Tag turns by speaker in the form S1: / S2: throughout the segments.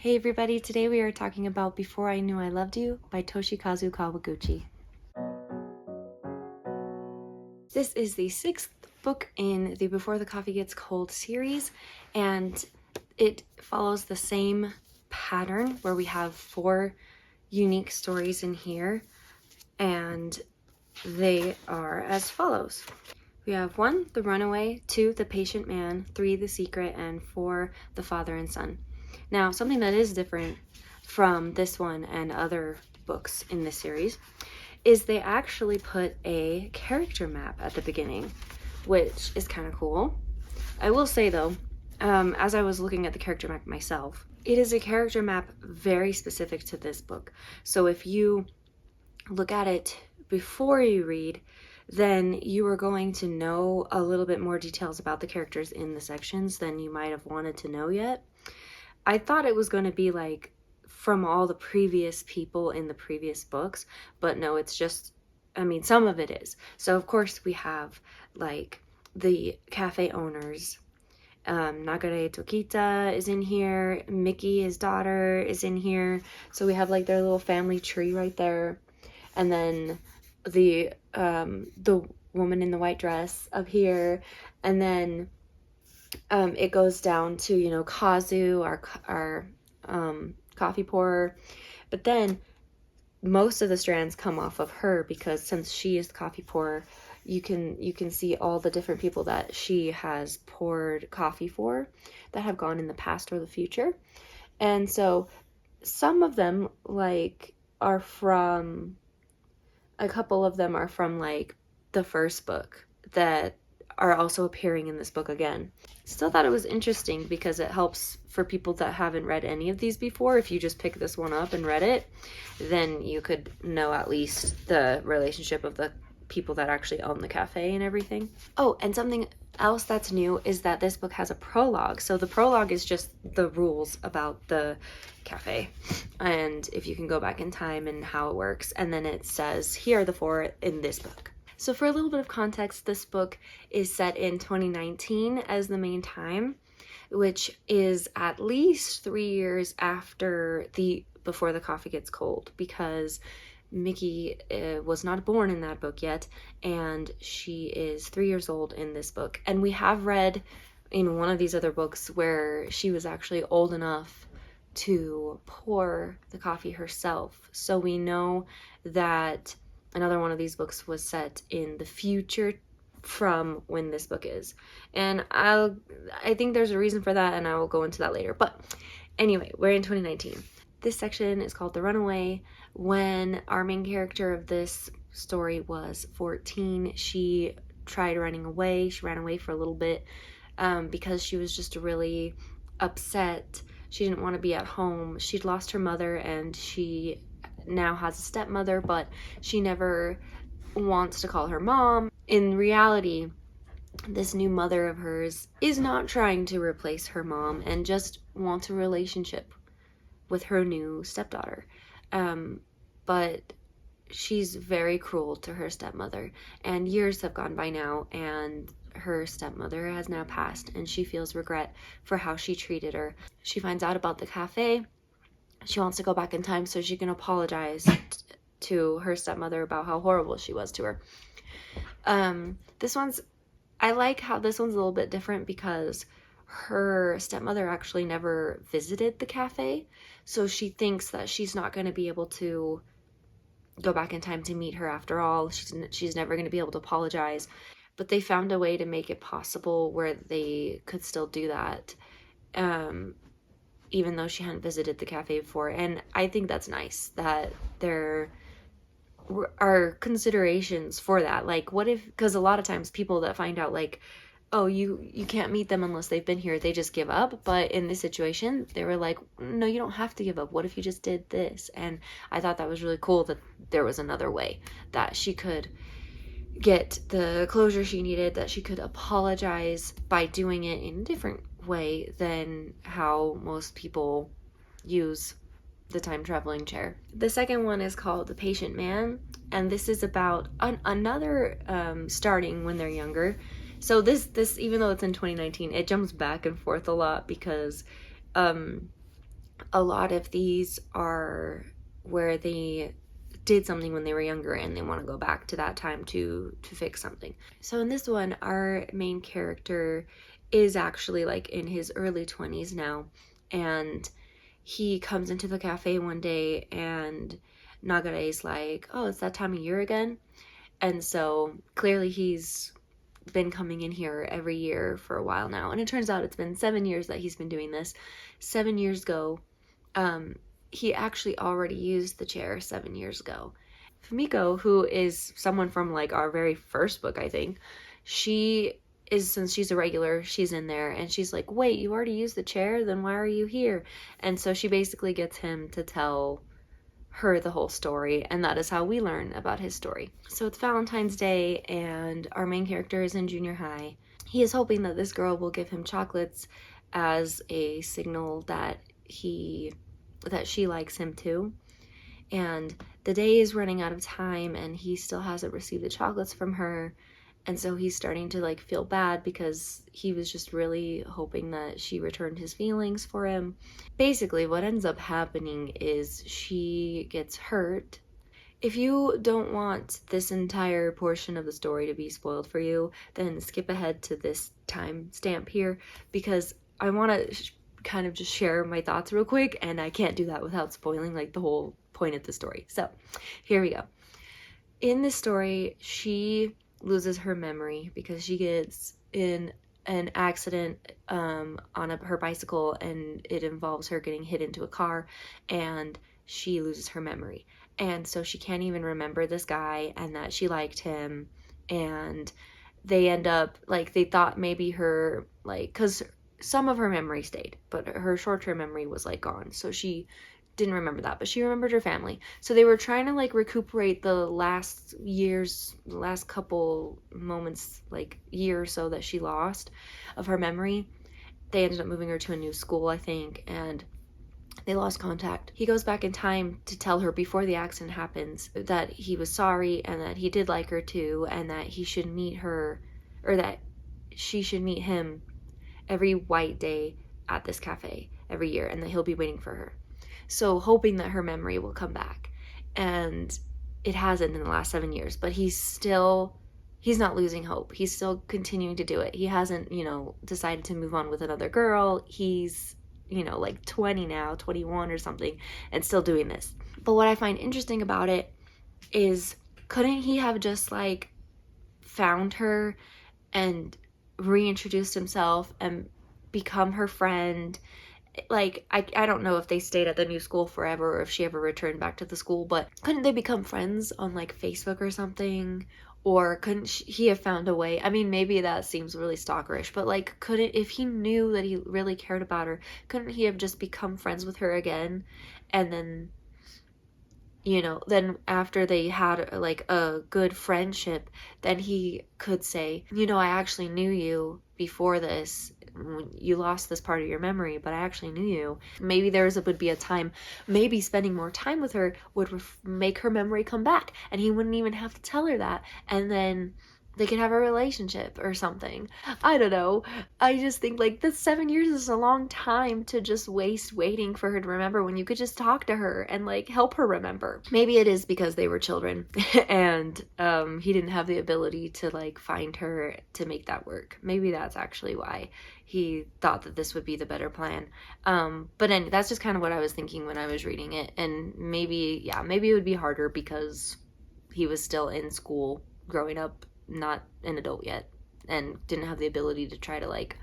S1: Hey everybody, today we are talking about Before I Knew I Loved You by Toshikazu Kawaguchi. This is the 6th book in the Before the Coffee Gets Cold series, and it follows the same pattern where we have 4 unique stories in here, and they are as follows. We have 1, The Runaway, 2, The Patient Man, 3, The Secret, and 4, The Father and Son. Now, something that is different from this one and other books in this series is they actually put a character map at the beginning, which is kind of cool. I will say though, as I was looking at the character map myself, it is a character map very specific to this book. So if you look at it before you read, then you are going to know a little bit more details about the characters in the sections than you might have wanted to know yet. I thought it was going to be like from all the previous people in the previous books, but no, it's just, I mean, some of it is. So of course we have like the cafe owners. Nagare Tokita is in here. Miki, his daughter, is in here. So we have like their little family tree right there. And then the woman in the white dress up here. And then it goes down to, you know, Kazu, our coffee pourer. But then most of the strands come off of her, because since she is the coffee pourer, you can see all the different people that she has poured coffee for that have gone in the past or the future. And so some of them like are from, a couple of them are from like the first book that are also appearing in this book again. Still thought it was interesting because it helps for people that haven't read any of these before. If you just pick this one up and read it, then you could know at least the relationship of the people that actually own the cafe and everything. Oh, and something else that's new is that this book has a prologue. So the prologue is just the rules about the cafe and if you can go back in time and how it works. And then it says, here are the 4 in this book. So for a little bit of context, this book is set in 2019 as the main time, which is at least 3 years after the Before the Coffee Gets Cold, because Miki was not born in that book yet, and she is 3 years old in this book. And we have read in one of these other books where she was actually old enough to pour the coffee herself. So we know that another one of these books was set in the future from when this book is. And I think there's a reason for that, and I will go into that later. But anyway, we're in 2019. This section is called The Runaway. When our main character of this story was 14, she tried running away. She ran away for a little bit because she was just really upset. She didn't want to be at home. She'd lost her mother, and she now has a stepmother, but she never wants to call her mom. In reality, this new mother of hers is not trying to replace her mom and just wants a relationship with her new stepdaughter. But she's very cruel to her stepmother, and years have gone by now, and her stepmother has now passed, and she feels regret for how she treated her. She finds out about the cafe. She wants to go back in time so she can apologize to her stepmother about how horrible she was to her. I like how this one's a little bit different because her stepmother actually never visited the cafe, so she thinks that she's not going to be able to go back in time to meet her after all. She's never going to be able to apologize, but they found a way to make it possible where they could still do that, even though she hadn't visited the cafe before. And I think that's nice that there are considerations for that. Like, what if, because a lot of times people that find out like, oh, you can't meet them unless they've been here, they just give up. But in this situation, they were like, no, you don't have to give up. What if you just did this? And I thought that was really cool that there was another way that she could get the closure she needed, that she could apologize by doing it in a different way than how most people use the time traveling chair. The second one is called The Patient Man, and this is about another starting when they're younger. So this even though it's in 2019, it jumps back and forth a lot because a lot of these are where they did something when they were younger and they want to go back to that time to fix something. So in this one, our main character is actually like in his early 20s now, and he comes into the cafe one day and Nagare is like, oh, it's that time of year again. And so clearly he's been coming in here every year for a while now, and it turns out it's been 7 years that he's been doing this. 7 years ago, he actually already used the chair 7 years ago. Fumiko, who is someone from like our very first book, I think, she is, since she's a regular, she's in there and she's like, wait, you already used the chair? Then why are you here? And so she basically gets him to tell her the whole story, and that is how we learn about his story. So it's Valentine's Day and our main character is in junior high. He is hoping that this girl will give him chocolates as a signal that she likes him too. And the day is running out of time and he still hasn't received the chocolates from her. And so he's starting to like feel bad because he was just really hoping that she returned his feelings for him. Basically, what ends up happening is she gets hurt. If you don't want this entire portion of the story to be spoiled for you, then skip ahead to this time stamp here, because I want to kind of just share my thoughts real quick, and I can't do that without spoiling like the whole point of the story. So here we go. In this story, she loses her memory because she gets in an accident on her bicycle, and it involves her getting hit into a car, and she loses her memory. And so she can't even remember this guy and that she liked him. And they end up, like, they thought maybe her, like, because some of her memory stayed, but her short-term memory was, like, gone. So she didn't remember that, but she remembered her family. So they were trying to, like, recuperate the last couple moments, like, year or so that she lost of her memory. They ended up moving her to a new school, I think, and they lost contact. He goes back in time to tell her before the accident happens that he was sorry and that he did like her too, and that he should meet her, or that she should meet him every white day at this cafe every year, and that he'll be waiting for her. So hoping that her memory will come back. And it hasn't in the last 7 years, but he's not losing hope. He's still continuing to do it. He hasn't, decided to move on with another girl. He's like 20 now, 21 or something, and still doing this. But what I find interesting about it is, couldn't he have just like found her and reintroduced himself and become her friend? Like, I don't know if they stayed at the new school forever or if she ever returned back to the school, but couldn't they become friends on like Facebook or something? Or couldn't he have found a way? I mean, maybe that seems really stalkerish, but like, if he knew that he really cared about her, couldn't he have just become friends with her again? And then, then after they had like a good friendship, then he could say, I actually knew you before this. You lost this part of your memory, but I actually knew you. Maybe would be a time, maybe spending more time with her would make her memory come back, and he wouldn't even have to tell her that, and then they could have a relationship or something. I don't know. I just think like the 7 years is a long time to just waste waiting for her to remember when you could just talk to her and like help her remember. Maybe it is because they were children and he didn't have the ability to like find her to make that work. Maybe that's actually why he thought that this would be the better plan. But anyway, that's just kind of what I was thinking when I was reading it. And maybe it would be harder because he was still in school growing up, not an adult yet, and didn't have the ability to try to like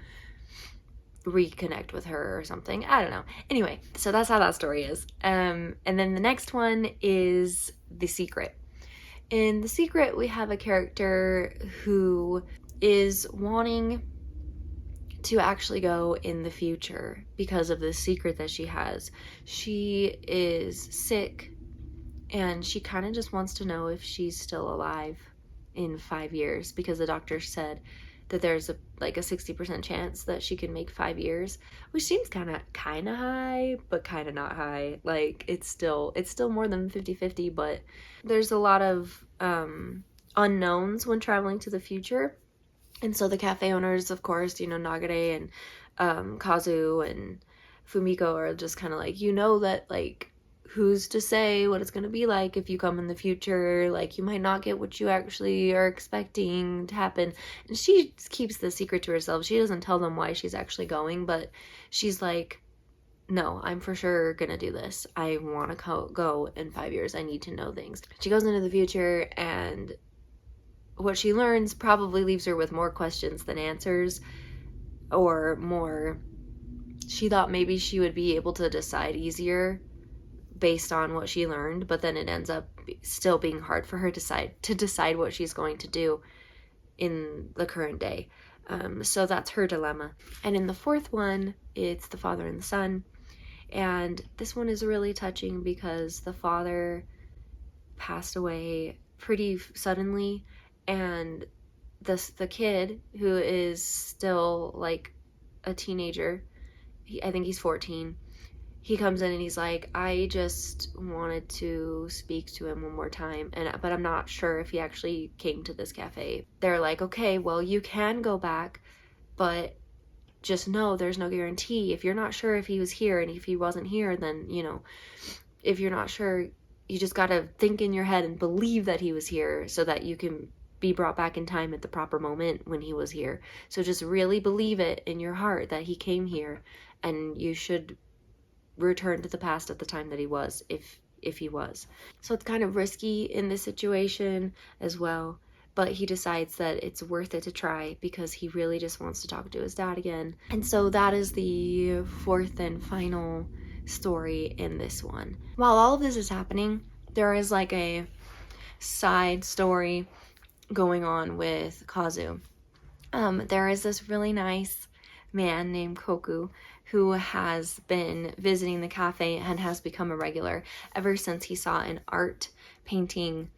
S1: reconnect with her or something. I don't know. Anyway, so that's how that story is. And then the next one is The Secret. In The Secret, we have a character who is wanting to actually go in the future because of the secret that she has. She is sick and she kind of just wants to know if she's still alive in 5 years, because the doctor said that there's a 60% chance that she can make 5 years, which seems kind of high, but kind of not high. Like, it's still more than 50-50, but there's a lot of unknowns when traveling to the future. And so the cafe owners, of course, Nagare and Kazu and Fumiko are just kind of like, you know, that like who's to say what it's going to be like if you come in the future, like you might not get what you actually are expecting to happen. And she keeps the secret to herself. She doesn't tell them why she's actually going, but she's like, no, I'm for sure gonna do this. I want to go in 5 years. I need to know things. She goes into the future, and what she learns probably leaves her with more questions than answers, or more. She thought maybe she would be able to decide easier based on what she learned, but then it ends up still being hard for her to decide what she's going to do in the current day. So that's her dilemma. And in the fourth one, it's the father and the son. And this one is really touching because the father passed away pretty suddenly, and the kid, who is still like a teenager, I think he's 14, he comes in and he's like, I just wanted to speak to him one more time, but I'm not sure if he actually came to this cafe. They're like, okay, well, you can go back, but just know there's no guarantee. If you're not sure if he was here, and if he wasn't here, then, you know, if you're not sure, you just gotta think in your head and believe that he was here so that you can be brought back in time at the proper moment when he was here. So just really believe it in your heart that he came here, and you should return to the past at the time that he was, if he was. So it's kind of risky in this situation as well, but he decides that it's worth it to try because he really just wants to talk to his dad again. And so that is the fourth and final story in this one. While all of this is happening, there is like a side story going on with Kazu. There is this really nice man named Koku who has been visiting the cafe and has become a regular ever since he saw an art painting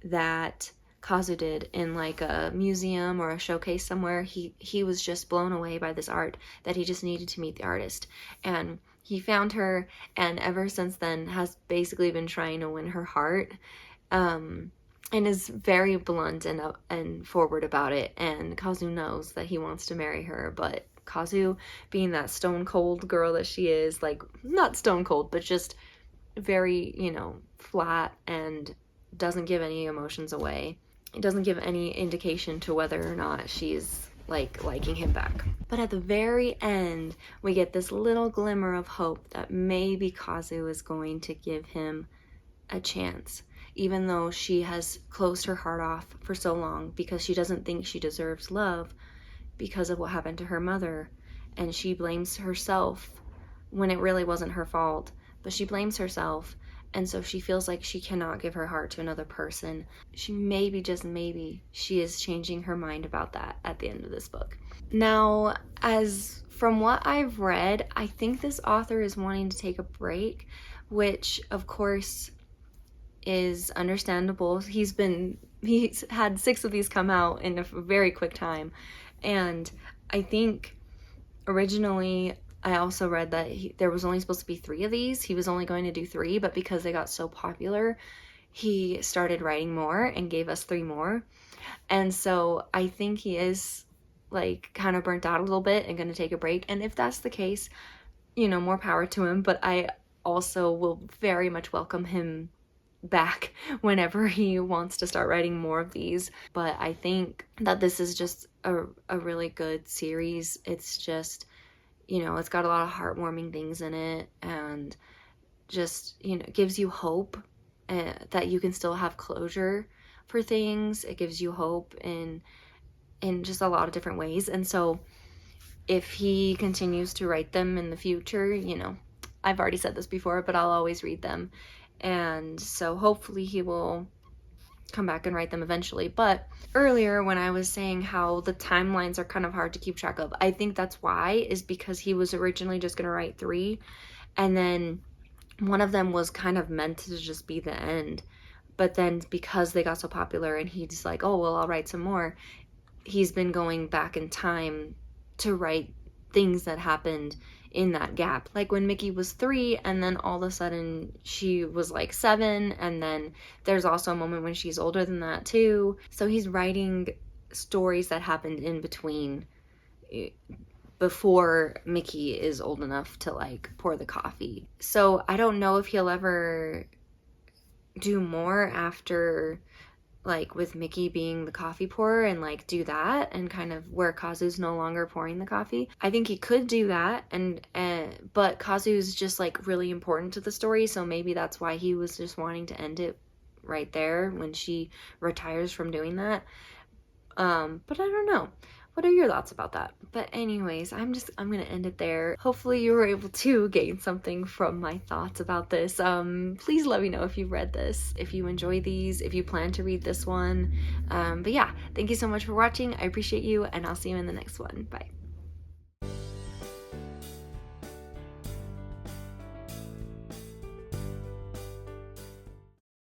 S1: that Kazu did in like a museum or a showcase somewhere. He was just blown away by this art that he just needed to meet the artist. And he found her, and ever since then has basically been trying to win her heart. And is very blunt and forward about it. And Kazu knows that he wants to marry her, but Kazu, being that stone cold girl that she is, like, not stone cold, but just very, you know, flat, and doesn't give any emotions away. It doesn't give any indication to whether or not she's like liking him back. But at the very end, we get this little glimmer of hope that maybe Kazu is going to give him a chance, even though she has closed her heart off for so long because she doesn't think she deserves love because of what happened to her mother, and she blames herself when it really wasn't her fault, but she blames herself, and so she feels like she cannot give her heart to another person. She maybe, just maybe, she is changing her mind about that at the end of this book. Now, as from what I've read, I think this author is wanting to take a break, which of course is understandable. He's had 6 of these come out in a very quick time, and I think originally I also read that there was only supposed to be 3 of these. He was only going to do 3, but because they got so popular, he started writing more and gave us 3 more. And so I think he is like kind of burnt out a little bit and going to take a break. And if that's the case, you know, more power to him. But I also will very much welcome him back whenever he wants to start writing more of these. But I think that this is just a really good series. It's just, you know, it's got a lot of heartwarming things in it, and just, you know, gives you hope that you can still have closure for things. It gives you hope in just a lot of different ways. And so if he continues to write them in the future, you know, I've already said this before, but I'll always read them. And so hopefully he will come back and write them eventually. But earlier when I was saying how the timelines are kind of hard to keep track of, I think that's why, is because he was originally just going to write 3, and then one of them was kind of meant to just be the end. But then because they got so popular and he's like, oh, well, I'll write some more, he's been going back in time to write things that happened in that gap. Like when Mickey was 3, and then all of a sudden she was like 7, and then there's also a moment when she's older than that too. So he's writing stories that happened in between, before Mickey is old enough to like pour the coffee. So I don't know if he'll ever do more after, like, with Mickey being the coffee pourer and like do that, and kind of where Kazu's no longer pouring the coffee. I think he could do that, and but Kazu's just like really important to the story, so maybe that's why he was just wanting to end it right there when she retires from doing that. But I don't know. What are your thoughts about that? But anyways, I'm gonna end it there. Hopefully you were able to gain something from my thoughts about this. Please let me know if you've read this, if you enjoy these, if you plan to read this one. But yeah, thank you so much for watching. I appreciate you, and I'll see you in the next one. Bye.